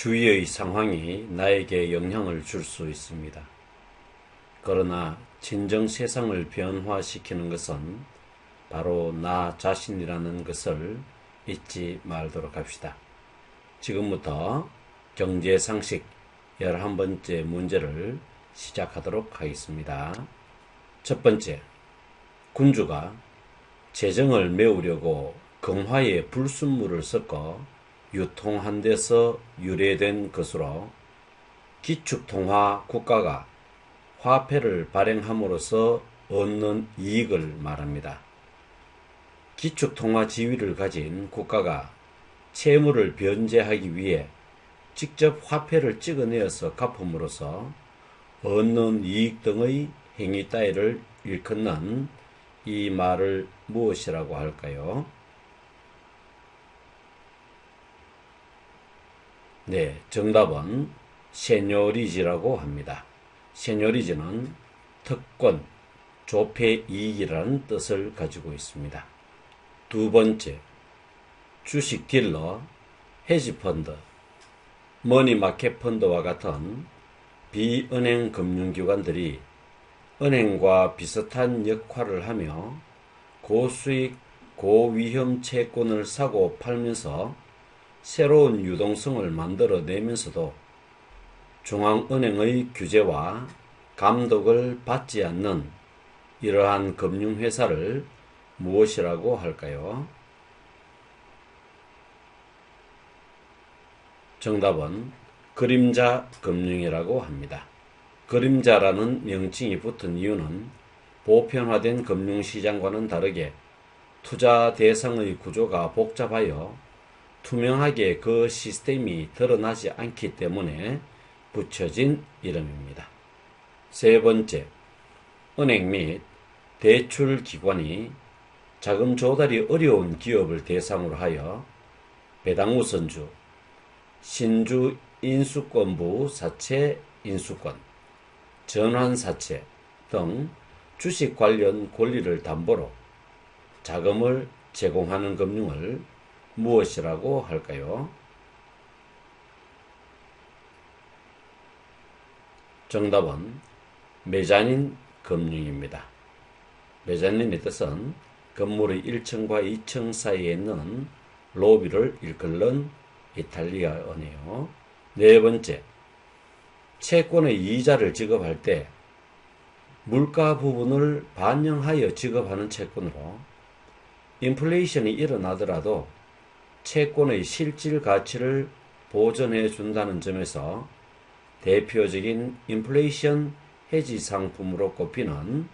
주위의 상황이 나에게 영향을 줄 수 있습니다. 그러나 진정 세상을 변화시키는 것은 바로 나 자신이라는 것을 잊지 말도록 합시다. 지금부터 경제상식 11번째 문제를 시작하도록 하겠습니다. 첫 번째, 군주가 재정을 메우려고 금화에 불순물을 섞어 유통한 데서 유래된 것으로 기축통화 국가가 화폐를 발행함으로써 얻는 이익을 말합니다. 기축통화 지위를 가진 국가가 채무를 변제하기 위해 직접 화폐를 찍어내어서 갚음으로써 얻는 이익 등의 행위 따위를 일컫는 이 말을 무엇이라고 할까요? 네, 정답은 세뇨리지라고 합니다. 세뇨리지는 특권, 조폐 이익이라는 뜻을 가지고 있습니다. 두 번째, 주식 딜러, 헤지펀드, 머니마켓 펀드와 같은 비은행 금융기관들이 은행과 비슷한 역할을 하며 고수익, 고위험 채권을 사고 팔면서 새로운 유동성을 만들어내면서도 중앙은행의 규제와 감독을 받지 않는 이러한 금융회사를 무엇이라고 할까요? 정답은 그림자 금융이라고 합니다. 그림자라는 명칭이 붙은 이유는 보편화된 금융시장과는 다르게 투자 대상의 구조가 복잡하여 투명하게 그 시스템이 드러나지 않기 때문에 붙여진 이름입니다. 세 번째, 은행 및 대출기관이 자금 조달이 어려운 기업을 대상으로 하여 배당우선주, 신주 인수권부 사채 인수권, 전환사채 등 주식 관련 권리를 담보로 자금을 제공하는 금융을 무엇이라고 할까요? 정답은 메자닌 금융입니다. 메자닌의 뜻은 건물의 1층과 2층 사이에 있는 로비를 일컫는 이탈리아어네요. 네 번째, 채권의 이자를 지급할 때 물가 부분을 반영하여 지급하는 채권으로 인플레이션이 일어나더라도 채권의 실질 가치를 보존해 준다는 점에서 대표적인 인플레이션 해지 상품으로 꼽히는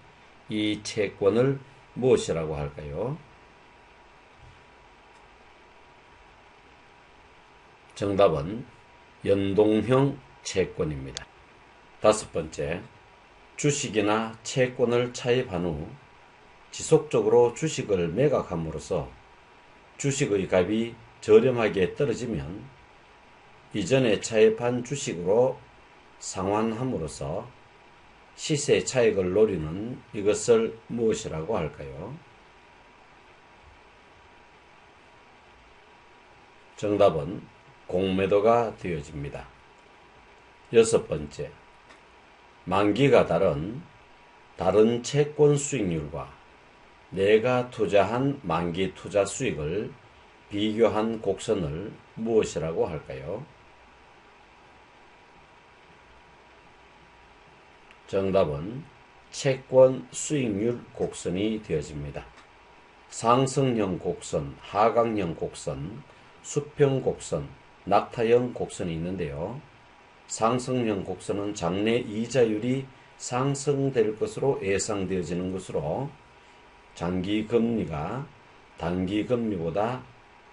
이 채권을 무엇이라고 할까요? 정답은 연동형 채권입니다. 다섯 번째, 주식이나 채권을 차입한 후 지속적으로 주식을 매각함으로써 주식의 값이 저렴하게 떨어지면 이전에 차입한 주식으로 상환함으로써 시세 차익을 노리는 이것을 무엇이라고 할까요? 정답은 공매도가 되어집니다. 여섯 번째, 만기가 다른 채권 수익률과 내가 투자한 만기 투자 수익을 비교한 곡선을 무엇이라고 할까요? 정답은 채권 수익률 곡선이 되어집니다. 상승형 곡선, 하강형 곡선, 수평 곡선, 낙타형 곡선이 있는데요. 상승형 곡선은 장래 이자율이 상승될 것으로 예상되어지는 것으로 장기 금리가 단기 금리보다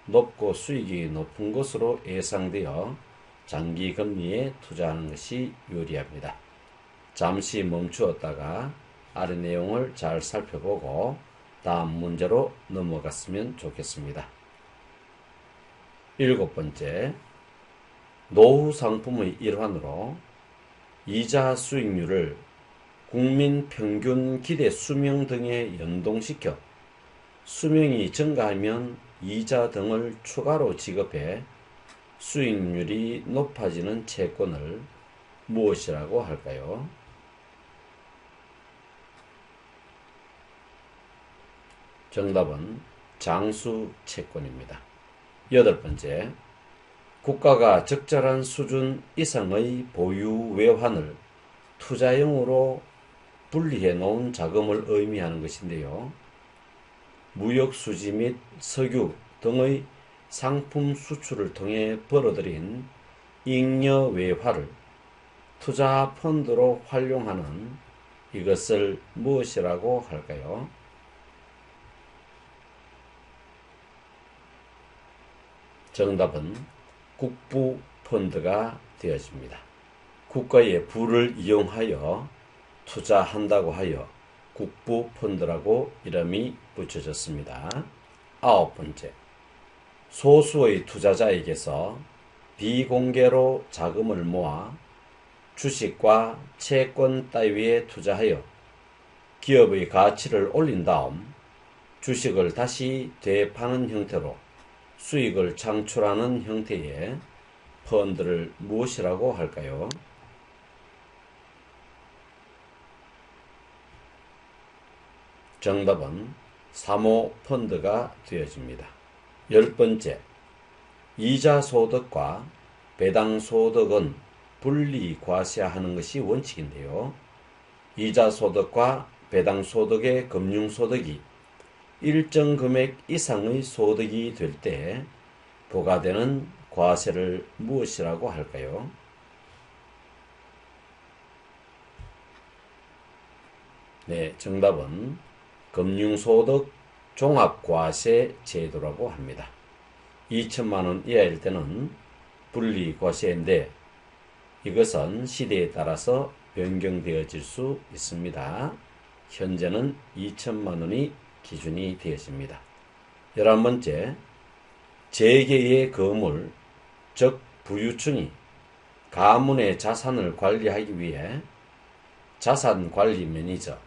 높고 수익이 높은 것으로 예상되어 장기 금리에 투자하는 것이 유리합니다. 잠시 멈추었다가 아래 내용을 잘 살펴보고 다음 문제로 넘어갔으면 좋겠습니다. 일곱 번째, 노후 상품의 일환으로 이자 수익률을 국민 평균 기대 수명 등에 연동시켜 수명이 증가하면 이자 등을 추가로 지급해 수익률이 높아지는 채권을 무엇이라고 할까요? 정답은 장수 채권입니다. 8번째, 국가가 적절한 수준 이상의 보유 외환을 투자용으로 분리해 놓은 자금을 의미하는 것인데요. 무역 수지 및 석유 등의 상품 수출을 통해 벌어들인 잉여 외화를 투자 펀드로 활용하는 이것을 무엇이라고 할까요? 정답은 국부 펀드가 되어집니다. 국가의 부를 이용하여 투자한다고 하여 국부 펀드라고 이름이 붙여졌습니다. 9번째, 소수의 투자자에게서 비공개로 자금을 모아 주식과 채권 따위에 투자하여 기업의 가치를 올린 다음 주식을 다시 되파는 형태로 수익을 창출하는 형태의 펀드를 무엇이라고 할까요? 정답은 사모펀드가 되어집니다. 10번째, 이자소득과 배당소득은 분리 과세하는 것이 원칙인데요. 이자소득과 배당소득의 금융소득이 일정 금액 이상의 소득이 될 때 부과되는 과세를 무엇이라고 할까요? 네, 정답은 금융소득 종합과세 제도라고 합니다. 2천만 원 이하일 때는 분리과세인데 이것은 시대에 따라서 변경되어질 수 있습니다. 현재는 2천만 원이 기준이 되었습니다. 11번째, 재계의 거물, 즉 부유층이 가문의 자산을 관리하기 위해 자산관리 매니저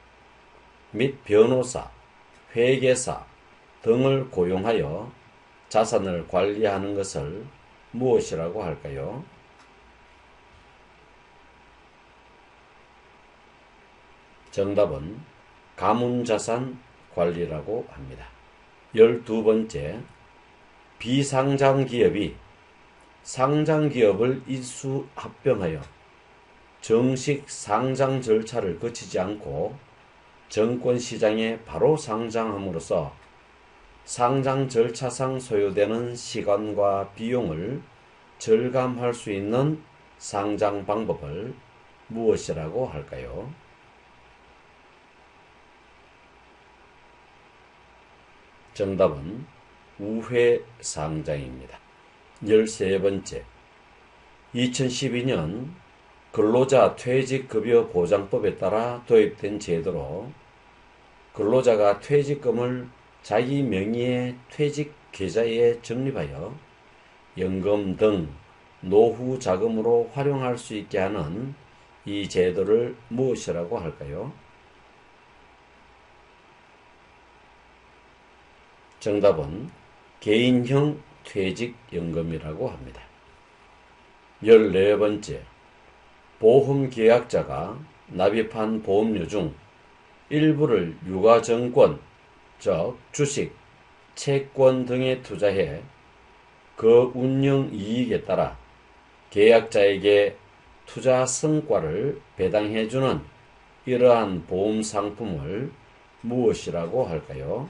및 변호사, 회계사 등을 고용하여 자산을 관리하는 것을 무엇이라고 할까요? 정답은 가문자산 관리라고 합니다. 12번째, 비상장기업이 상장기업을 인수합병하여 정식 상장 절차를 거치지 않고 증권시장에 바로 상장함으로써 상장 절차상 소요되는 시간과 비용을 절감할 수 있는 상장 방법을 무엇이라고 할까요? 정답은 우회상장입니다. 13번째, 2012년 근로자 퇴직급여 보장법에 따라 도입된 제도로 근로자가 퇴직금을 자기 명의의 퇴직 계좌에 적립하여 연금 등 노후 자금으로 활용할 수 있게 하는 이 제도를 무엇이라고 할까요? 정답은 개인형 퇴직연금이라고 합니다. 14번째, 보험계약자가 납입한 보험료 중 일부를 유가증권, 즉 주식, 채권 등에 투자해 그 운영 이익에 따라 계약자에게 투자 성과를 배당해주는 이러한 보험 상품을 무엇이라고 할까요?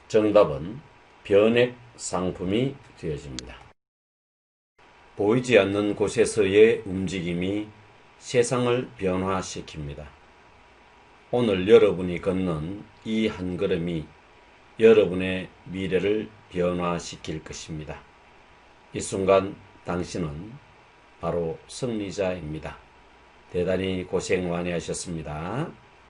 정답은 변액 상품이 되어집니다. 보이지 않는 곳에서의 움직임이 세상을 변화시킵니다. 오늘 여러분이 걷는 이 한 걸음이 여러분의 미래를 변화시킬 것입니다. 이 순간 당신은 바로 승리자입니다. 대단히 고생 많이 하셨습니다.